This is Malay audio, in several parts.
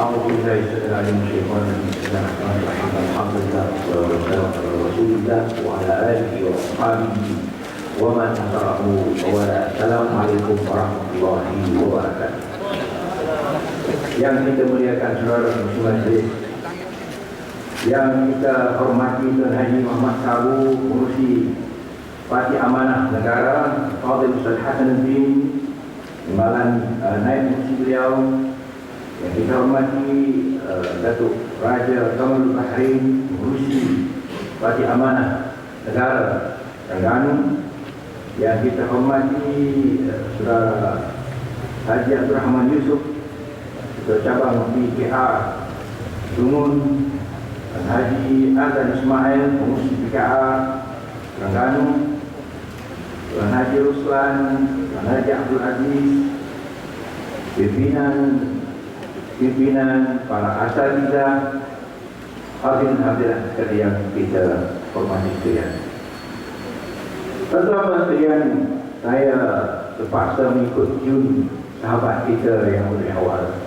أعوذ بالله السميع العليم من الشيطان الرجيم. بسم الله الرحمن الرحيم. الحمد لله والصلاة والسلام على رسول الله وعلى آله وأصحابه ومن تبعه ولا. Assalamualaikum warahmatullahi wabarakatuh. Yang kita muliakan saudara muslimin sekalian, yang kita hormati Tuan Haji Muhammad Sabu, Pengerusi Parti Amanah Negara, Fadil Ustaz Hasanuddin, Timbalan Naib Pengerusi beliau, yang kita hormati Datuk Raja Kamalul Bahrain, Pengerusi Parti Amanah Negara Terengganu, yang kita hormati Saudara Haji Abdul Rahman Yusuf, Ketua Cabang PKR Sungun, dan Haji Azan Ismail, Pengerusi PKR Terengganu, Tuan Haji Ruslan, Tuan Haji Abdul Aziz, pimpinan para asatidzah, hadirin sekalian yang kita hormati sekalian. Pertama sekalian, saya terpaksa mengikut Jun, sahabat kita yang dari awal.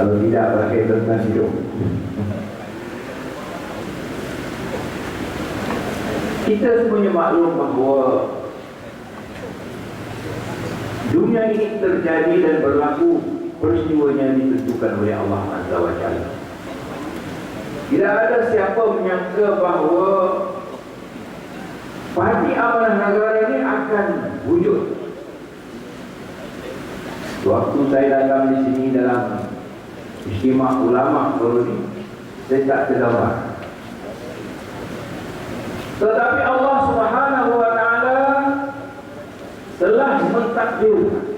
Kalau tidak, berkaitan dengan hidup. Kita semuanya maklum bahawa dunia ini terjadi dan berlaku, peristiwanya ditentukan oleh Allah Azza wa Jalla. Tidak ada siapa menyangka bahawa Parti Amanah Negara ini akan wujud. Waktu saya datang di sini dalam istimewa ulama baru ini, saya tak tergambar. Tetapi Allah Subhanahu wa Ta'ala telah mentakdirkan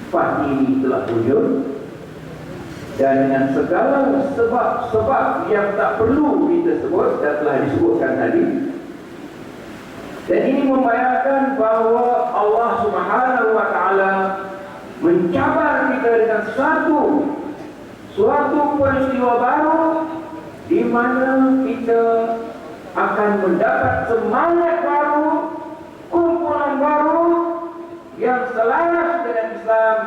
parti ini telah wujud, dan dengan segala sebab-sebab yang tak perlu kita sebut dan telah disebutkan tadi. Dan ini membayangkan bahawa Allah Subhanahu wa Ta'ala mencabar kita dengan suatu peristiwa baru, di mana kita akan mendapat semangat baru, kumpulan baru yang selaras dengan Islam,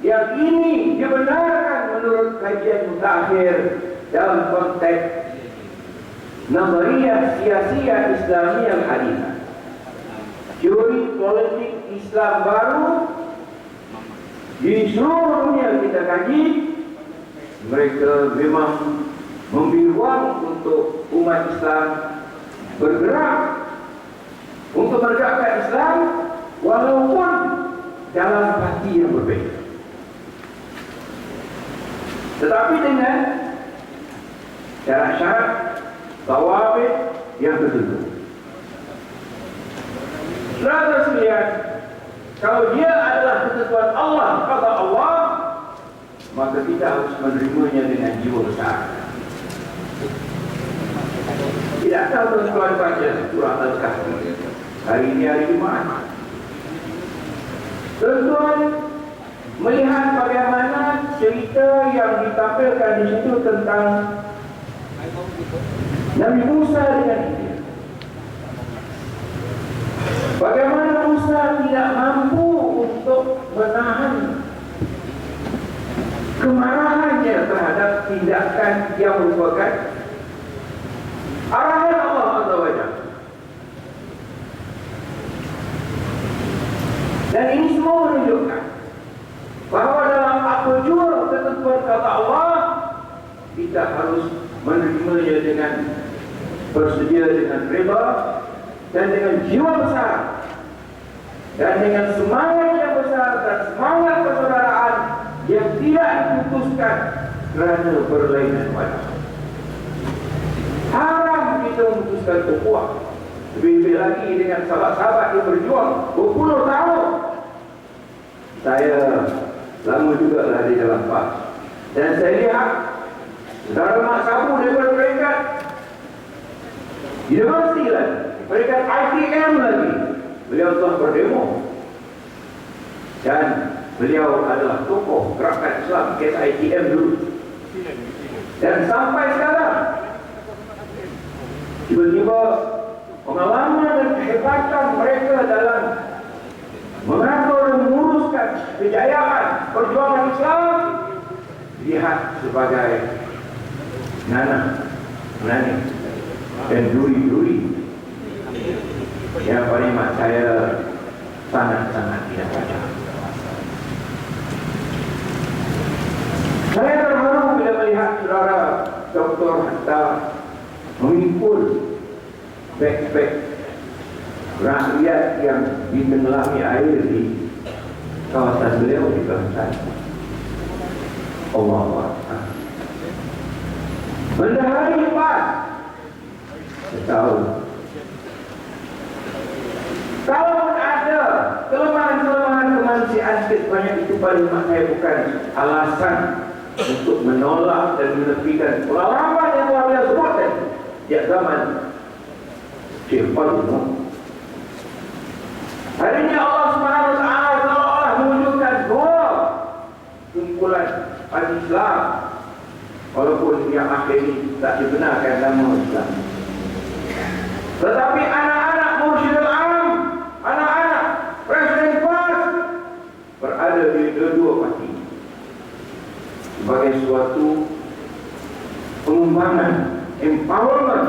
yang ini dibenarkan menurut kajian mutakhir dalam konteks Nazariyah Siyasiyah Islamiyah Hadithah, teori politik Islam baru di seluruh dunia kita kaji. Mereka memang memberi ruang untuk umat Islam bergerak untuk menegakkan Islam, walaupun dalam parti yang berbeza, tetapi dengan syarat-syarat tawabit yang tertentu. Saudara sekalian, kalau dia adalah ketentuan Allah, kata Allah, maka kita harus menerimanya dengan jiwa besar. Tidak tahu tuan-tuan baca surah Al-Kahfi hari ini, hari Jumaat. Tuan-tuan melihat bagaimana cerita yang ditampilkan di situ tentang Nabi Musa dengan Khidir. Bagaimana Musa tidak mampu untuk menahan kemarahannya terhadap tindakan yang merupakan arahan Allah Azza wa Jalla. Dan ini semua menunjukkan bahawa dalam apa jua ketentuan kata Allah, kita harus menerimanya dengan bersedia, dengan reda, dan dengan jiwa besar, dan dengan semangat yang besar, dan semangat persaudaraan yang tidak diputuskan kerana berlainan wajah. Haram kita memutuskan ukhuwah, lebih-lebih lagi dengan sahabat-sahabat yang berjuang berpuluh tahun. Saya lama juga lah di dalam PAS, dan saya lihat Saudara Mak Sabu daripada peringkat universiti lagi, peringkat ITM lagi, beliau telah berdemo, dan beliau adalah tokoh gerakan Islam kes ITM dulu. Dan sampai sekarang tiba-tiba pengalaman dan kehebatan mereka dalam mengatur dan menguruskan kejayaan perjuangan Islam lihat sebagai nanah, nani, dan duri-duri yang paling saya sangat-sangat tidak baca. Saya terharu bila melihat saudara Dr. Hatta memikul beg-beg rakyat yang ditenggelami air di kawasan beliau di Kelantan. Allah Akbar. Benda hari lepas setahun. Kalau ada kelemahan-kelemahan kemanusiaan sebanyak itu, paling saya bukan alasan untuk menolak dan menepikan pengalaman yang telah beliau sebutkan sejak zaman Syekh Fadlul. Hari ini Allah Subhanahu Wa Taala telah mewujudkan dua kumpulan Islam, walaupun yang akhir ini tak dibenarkan nama Islam. Tetapi anak-anak Mursyidul Am, anak-anak Presiden PAS berada di dua parti sebagai suatu pengembangan, empowerment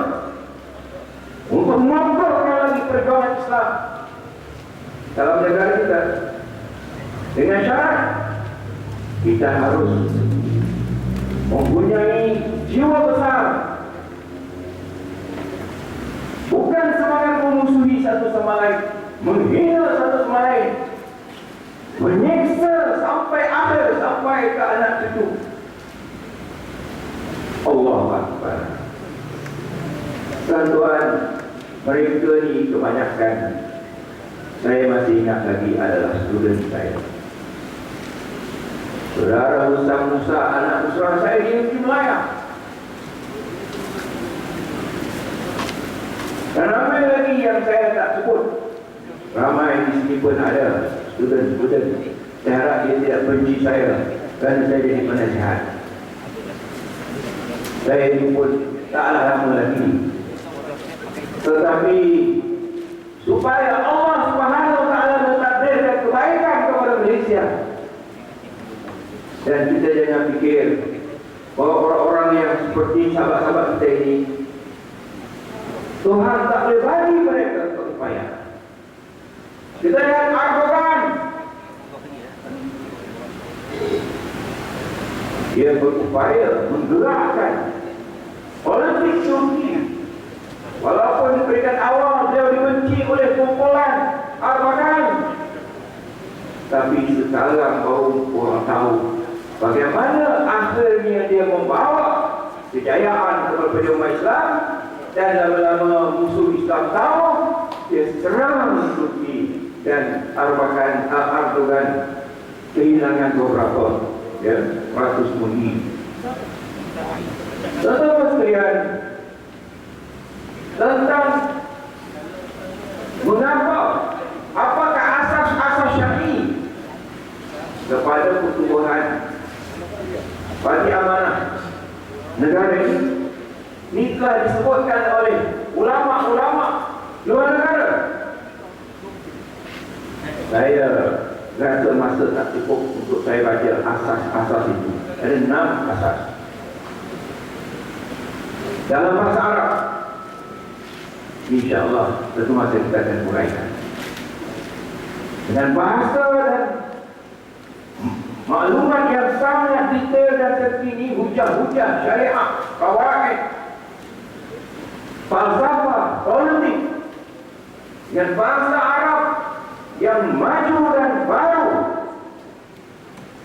untuk memperkuat lagi perjuangan Islam dalam negara kita, dengan syarat kita harus mempunyai jiwa besar, bukan semangat memusuhi satu sama lain, menghina satu sama lain, menyiksa sampai akhir, sampai ke anak cucu. Allahu Akbar. Tuan-tuan, mereka ni kebanyakan, saya masih ingat lagi, adalah student saya. Saudara Ustaz Musa, anak Musrah saya di Negeri Melaya. Dan ramai lagi yang saya tak sebut. Ramai di sini pun ada student-student. Saya harap dia tidak benci saya kerana saya jadi penasihat. Saya ini pun taklah lama lagi. Tetapi supaya Allah Subhanahu Wa Taala mentakdirkan kebaikan kepada Malaysia, dan kita jangan fikir bahawa orang-orang yang seperti sahabat-sahabat kita ini Tuhan tak boleh bagi mereka upaya. Kita lihat Erdogan, dia berupaya menggerakkan politik Turki. Walaupun di peringkat awal beliau dibenci oleh kumpulan Erdogan, tapi sekarang baru orang tahu bagaimana akhirnya dia membawa kejayaan kepada umat Islam, dan lama-lama musuh Islam tahu, dia serang Turki, dan Erdogan kehilangan beberapa ratus mundi. Teman-teman sekalian, tentang mengapa, apakah asas-asas syar'i kepada pertumbuhan bagi amanah negara ini telah disebutkan oleh ulama-ulama luar negara. Saya rasa masa tak cukup untuk saya baca asas-asas itu. Ada 6 asas dalam bahasa Arab. InsyaAllah satu masa kita akan uraikan dengan bahasa dan maklumat yang sangat detail dan terkini, hujah-hujah syariah, qawaid, falsafah, politik, dengan bahasa Arab yang maju dan baru.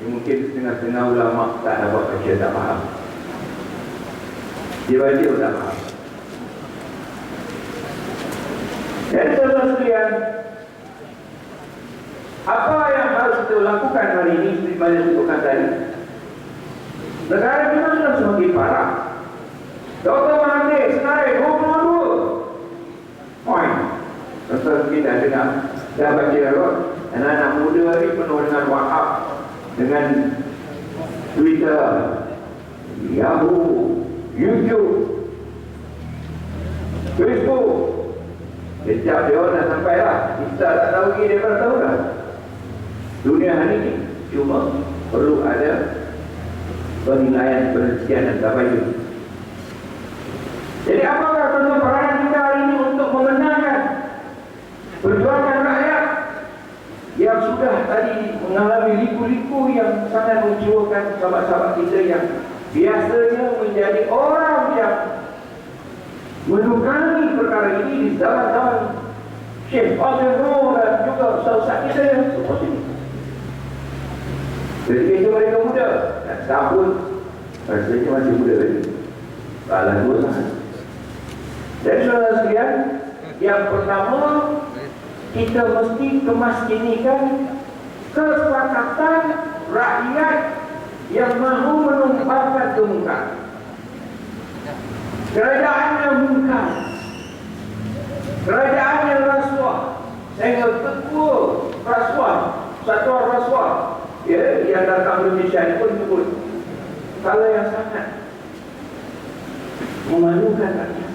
Mungkin setengah-setengah ulama tak dapat baca, tak faham. Dia baca tak faham. Jadi saudara sekalian, apa yang harus kita lakukan hari ini seperti mana disebutkan tadi? Negara kita sudah semakin parah. Dr. Mahathir senarai 22 poin. Contoh kita dengar, dah baca rot, anak-anak muda ni penuh dengan WhatsApp, dengan Twitter, Yahoo, YouTube, Facebook. Setiap dia orang dah sampai lah. Kita tak tahu lagi, dia pernah tahu dah. Dunia hari ini cuma perlu ada penilaian, penelitian dan tabayun. Jadi apakah tuan peranan kita hari ini untuk memenangkan perjuangan rakyat yang sudah tadi mengalami liku-liku yang sangat mengecewakan sahabat-sahabat kita yang biasanya menjadi orang yang menukangi perkara ini di zaman-zaman Syekh Fadil Nur dan juga ustaz-ustaz kita yang seperti ini. Ketika itu mereka muda dan tahun rasanya masih muda lagi. Balas dua sangat. Jadi saudara sekalian, yang pertama kita mesti kemaskinikan kesepakatan rakyat yang mahu menumpahkan kemungkaran. Kerajaannya mungkar, kerajaannya rasuah, sehingga ketua rasuah, satuan rasuah, ya, yang datang Indonesia ini pun sebut kalau yang sangat memalukan rakyat.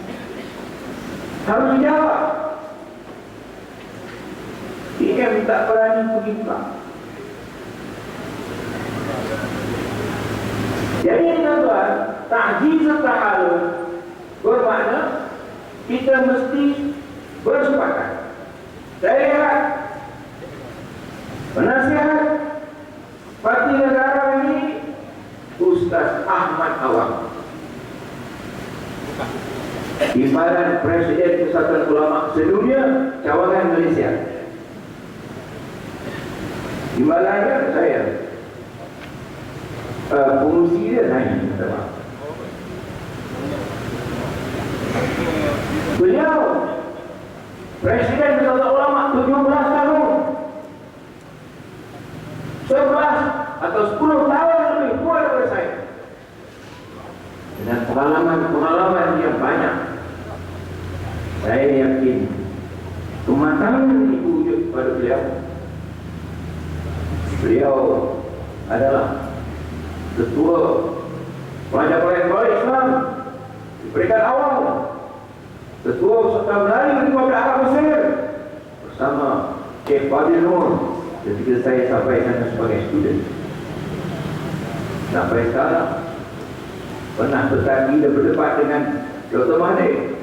Harus dijawab. PM tak berani pergi buka. Jadi tuan-tuan, ta'jiz ta'alun bermakna kita mesti bersepakat. Saya penasihat Parti Negara ini Ustaz Ahmad Awang, Timbalan Presiden Persatuan Ulama Sedunia Cawangan Malaysia. Timbalannya saya pengurusi dia naik. Beliau Presiden Persatuan Ulama 17 tahun, 11 atau 10 tahun lebih tua daripada saya, dengan pengalaman yang banyak. Saya yakin kematangan itu wujud pada beliau. Beliau adalah ketua pelajar-pelajar Islam di peringkat awal, ketua Persatuan Melayu di Republik Arab Mesir bersama Syekh Fadil Nur ketika saya sampai sana sebagai student. Sampai sekarang pernah bertanding dan berdebat dengan Dr. Mahathir,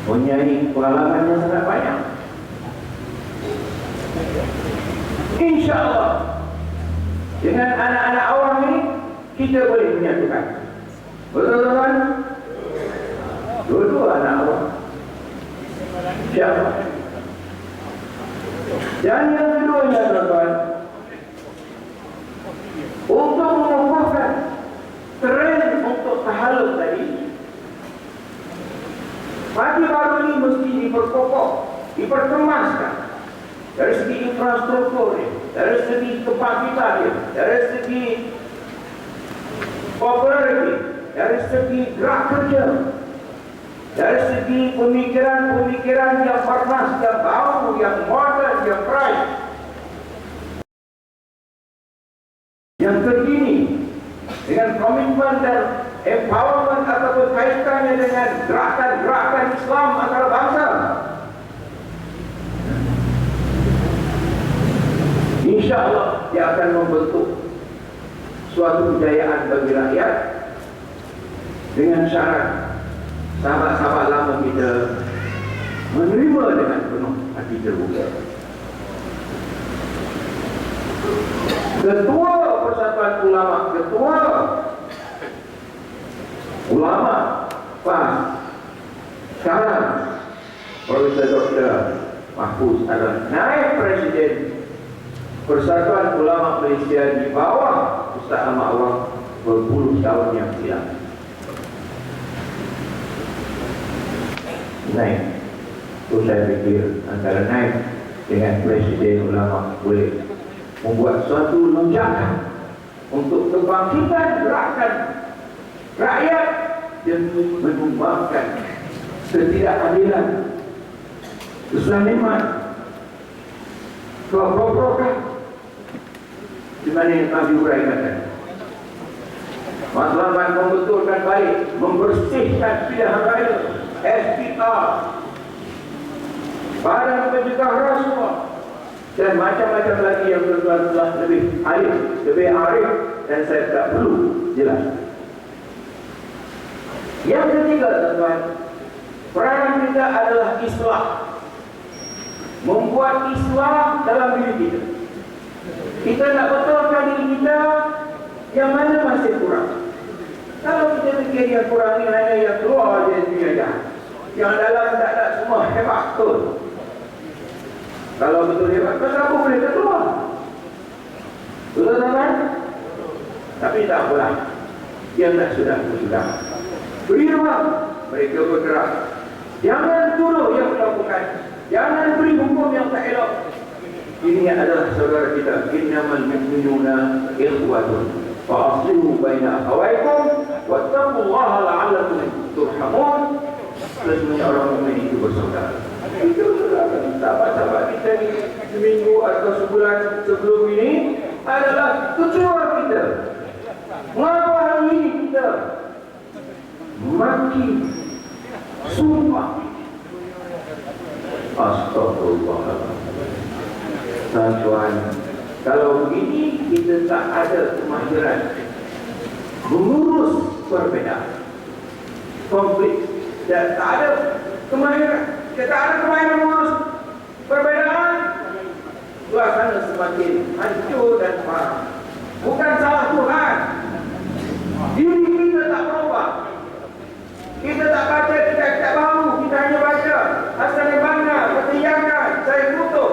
mempunyai pengalaman yang sangat banyak. InsyaAllah dengan anak-anak awam ini kita boleh menyatukan. Betul-betul? Dua-dua anak awam. InsyaAllah. Dan yang keduanya, tuan-tuan, untuk menumbuhkan tren untuk tahaluk tadi, parti baru ini mesti diperkokoh, diperkemaskan dari segi infrastruktur dia, dari segi kebangkitan dia, dari segi popularity, dari segi gerak kerja, dari segi pemikiran-pemikiran yang panas, yang baru, yang modern, yang fresh, yang terkini, dengan komitmen dan empowerment ataupun kaitannya dengan gerakan-gerakan Islam antara bangsa. InsyaAllah dia akan membentuk suatu kejayaan bagi rakyat dengan syarat sahabat-sahabat lama kita menerima dengan penuh hati terbuka. Ketua Persatuan Ulama, Ketua Ulama PAS sekarang Profesor Dr. Mahfuz adalah naib Presiden Persatuan Ulama Malaysia di bawah Ustaz Ahmad Awang berpuluh tahun yang silam. Naib itu saya fikir antara naib dengan Presiden Ulama boleh membuat suatu lonjakan untuk kebangkitan gerakan rakyat yang menumbangkan ketidakadilan, kezaliman, kebobrokan di mana yang Nabi uraikan. Matlamat membetulkan baik, membersihkan pilihan raya, SPR, Badan Pencegah Rasuah dan macam-macam lagi yang tuan-tuan telah lebih arif dan saya tak perlu jelas. Yang ketiga, tuan-tuan, peranan kita adalah islah. Membuat islah dalam diri kita. Kita nak betulkan diri kita yang mana masih kurang. Kalau kita fikir yang kurang ni hanya yang keluar je dunia jahat, yang dalam tak ada semua hebat betul. Kalau betul hebat, kenapa boleh keluar? Betul tak? Tapi tak apalah. Yang tak sudah. Beri ruang mereka bergerak. Jangan tuduh yang melakukan. Jangan beri hukum yang tak elok. Ini adalah saudara kita. Innamal mu'minuna ikhwatun fa'aslihu baina akhawaykum wattaqullaha la'allakum turhamun. Sesungguhnya orang mukmin itu bersaudara. Itu sahabat-sahabat kita ni seminggu atau sebulan sebelum ini adalah ketua kita. Mengapa hari ini kita maki sumpah? Astagfirullahaladzim. Tuan-tuan, kalau begini kita tak ada kemahiran mengurus perbezaan, konflik, dan tak ada kemahiran. Kita tak ada kemahiran mengurus perbezaan, suasana semakin hancur dan parah. Bukan salah Tuhan, diri kita tak berubah. Kita tak baca kitab-kitab baru, kita hanya baca Hasan al-Banna, Ketiyakan, Syekh Kutub.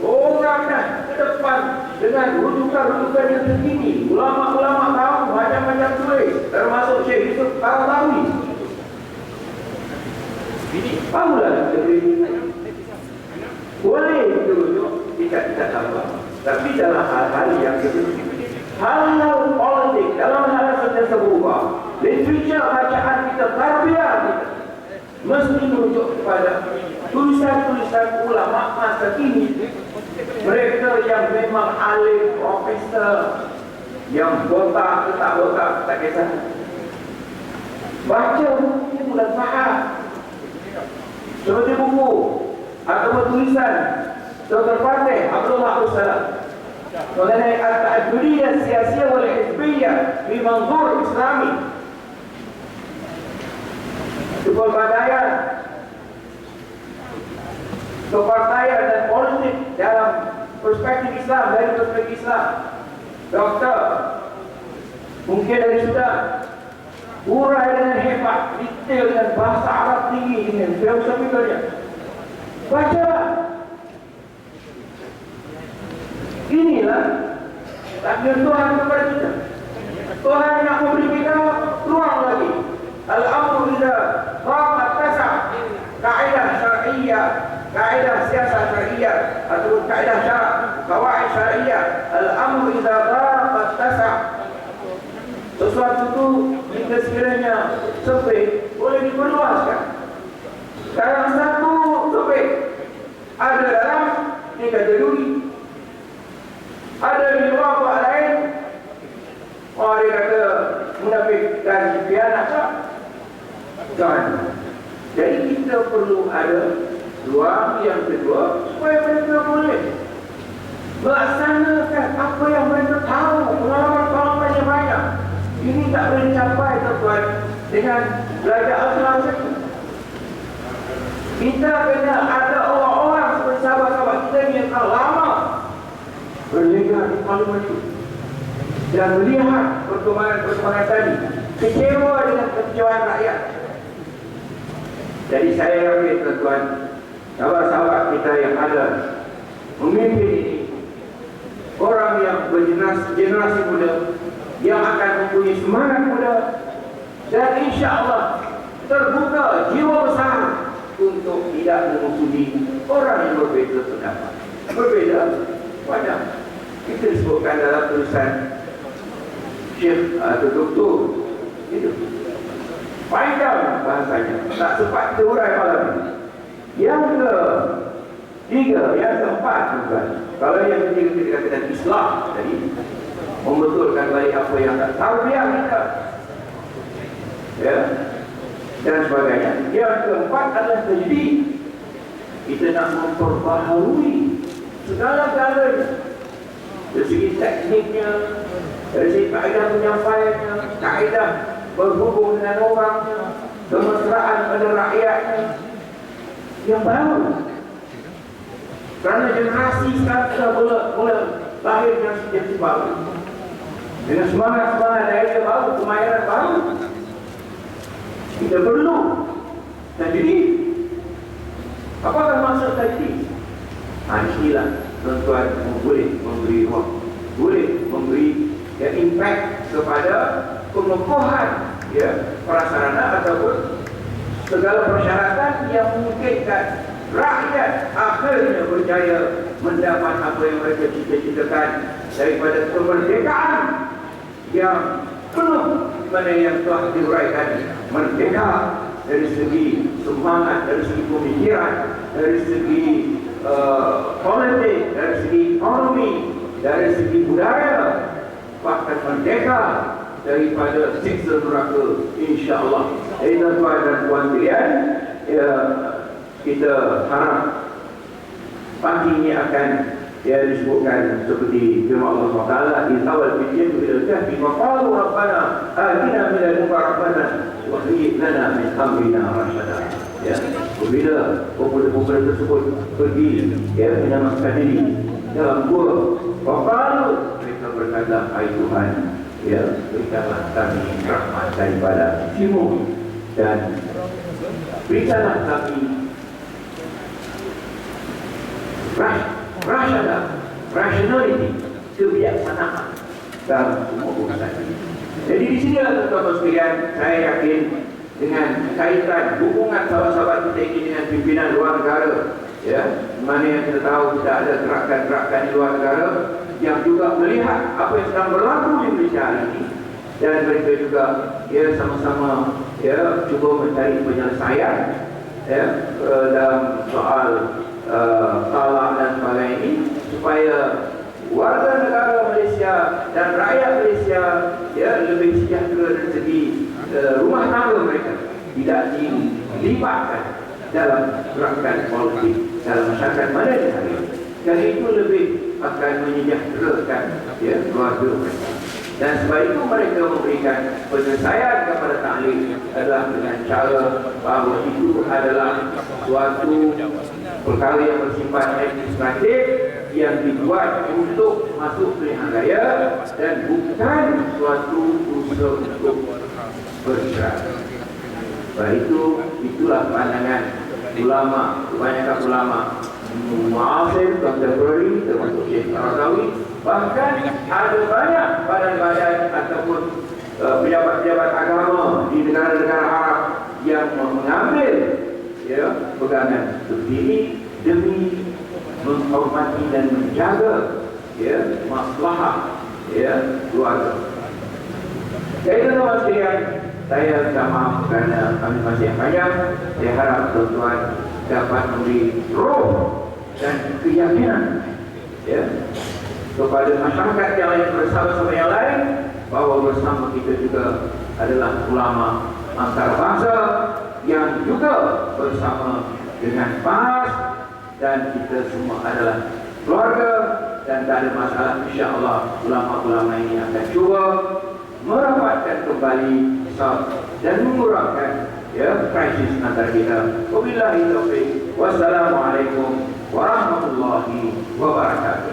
Orang dah ke depan dengan rujukan-rujukan yang terkini. Ulama-ulama tahu macam-macam tulis, termasuk Syekh Yusuf Qaradawi. Tahulah kita boleh dirujuk tidak sabar. Tapi dalam hal-hal yang hal-hal politik, dalam hal sentiasa berubah, literature bacaan kita, tarbiyah kita mesti merujuk kepada tulisan-tulisan ulama masa kini. Mereka yang memang alim, profesor, yang botak ke tak botak, tak kisah. Baca buku dan faham. Seperti buku atau tulisan Dr. Fatih Abdullah Abdul Salam mengenai At-Ta'addudiyah Siyasiyah wal Hizbiyah di manzur Islami. Kepartaian dan politik dalam perspektif Islam, dari perspektif Islam. Doktor mungkin dari Sudan, urai dengan hebat, detail dengan bahasa Arab tinggi, dengan filosofikalnya. Bacalah. Inilah takdir Tuhan kepada kita. Tuhan nak memberi kita ruang lagi. Al-amru idza dhaqa tasa', kaidah syar'iyyah, kaidah siasat syar'iyyah atau kaidah syarak, qawaid syar'iyyah. Al-amru idza dhaqa tasa'. Sesuatu itu jika sekiranya sempit boleh diperluaskan. Sekarang satu sempit, ada dalam dikategori, ada di luar buat lain. Orang dia kata munafik dan khianat tak? Jangan. Jadi kita perlu ada ruang yang kedua supaya mereka boleh melaksanakan apa yang mereka tahu, pengalaman-pengalaman yang banyak. Ini tak boleh dicapai, tuan-tuan, dengan belajar Al-Quran saja. Kita kena ada orang-orang seperti sahabat-sahabat kita yang telah lama berlegar di parlimen itu dan melihat perkembangan tadi, kecewa dengan kekecewaan rakyat. Jadi saya yakin, tuan-tuan, sahabat-sahabat kita yang ada memimpin ini, orang yang bergenerasi muda, yang akan mempunyai semangat muda, dan insya Allah terbuka jiwa besar untuk tidak memusuhi orang yang berbeza pendapat. Berbeza banyak. Kita disebutkan dalam tulisan Syekh atau Doktor itu panjang bahasanya, tak sempat kita urai malam ini. Yang ketiga, yang keempat, bukan. Kalau yang ketiga kita katakan Islam tadi, membetulkan balik apa yang tak tarbiyah kita, ya, dan sebagainya. Yang keempat adalah tajdid. Kita nak memperbaharui segala-galanya dari segi tekniknya, dari segi kaedah penyampaiannya, kaedah berhubung dengan orangnya, kemesraan pada rakyatnya yang baru. Kerana generasi sekarang sudah mula lahir dengan situasi baru, dengan semangat-semangat daya baru, kemahiran baru. Kita perlu tajdid. Apakah maksud tajdid? Inilah tuan-tuan boleh memberi ruang, boleh memberi impact kepada pengukuhan prasarana ataupun segala persyaratan yang memungkinkan rakyat akhirnya berjaya mendapat apa yang mereka cita-citakan daripada kemerdekaan yang penuh, mana yang telah diuraikan. Merdeka dari segi semangat, dari segi pemikiran, dari segi politik, dari segi ekonomi, dari segi budaya, bahkan merdeka daripada siksa neraka, insya-Allah. Tuan-tuan dan puan sekalian, kita harap pagi ini akan disebutkan seperti firman Allah SWT, di awal fitrah ila kahfi wa qalu rabbana atina min ladunka rahmatan wa hayyi lana min amrina rasyada. Apabila pemuda-pemuda tersebut pergi menyamatkan diri dalam gua, wa qalu, mereka berkata, hai Tuhan, berikanlah kami rahmat daripada sisi-Mu dan berikanlah kami rationality, kebijaksanaan dalam semua urusan ini. Jadi di sini tuan-tuan sekalian, saya yakin dengan kaitan hubungan sahabat-sahabat kita ini dengan pimpinan luar negara, mana yang kita tahu tidak ada gerakan-gerakan di luar negara yang juga melihat apa yang sedang berlaku di Malaysia hari ini, dan mereka juga sama-sama cuba mencari penyelesaian dalam soal talak dan sebagainya ini, supaya warga negara Malaysia dan rakyat Malaysia lebih sejahtera dari segi rumah tangga mereka, tidak dilibatkan dalam gerakan politik dalam masyarakat mana di hari ini, dan itu lebih akan menyejahterakan keluarga mereka. Dan sebab itu mereka memberikan penyelesaian kepada ta'lim adalah dengan cara bahawa itu adalah suatu perkara yang bersifat administratif yang dibuat untuk masuk pilihan raya dan bukan suatu usaha untuk berisyarat. Sebab itu, itulah pandangan ulama, kebanyakan ulama muasir, contemporary, termasuk Syekh Al-Razawi. Bahkan ada banyak badan-badan ataupun pejabat-pejabat agama di negara-negara Arab yang mengambil pegangan seperti ini demi menghormati dan menjaga maslahah keluarga. Jadi tuan-tuan sekalian, saya minta maaf kerana kami masih panjang. Saya harap tuan-tuan dapat memberi roh dan keyakinan kepada masyarakat yang lain, bersama-sama yang lain, bahawa bersama kita juga adalah ulama antarabangsa yang juga bersama dengan PAS, dan kita semua adalah keluarga, dan tak ada masalah. InsyaAllah ulama-ulama ini akan cuba merapatkan kembali dan mengurangkan krisis antara kita. Wabillahi taufiq. Wassalamualaikum warahmatullahi wabarakatuh.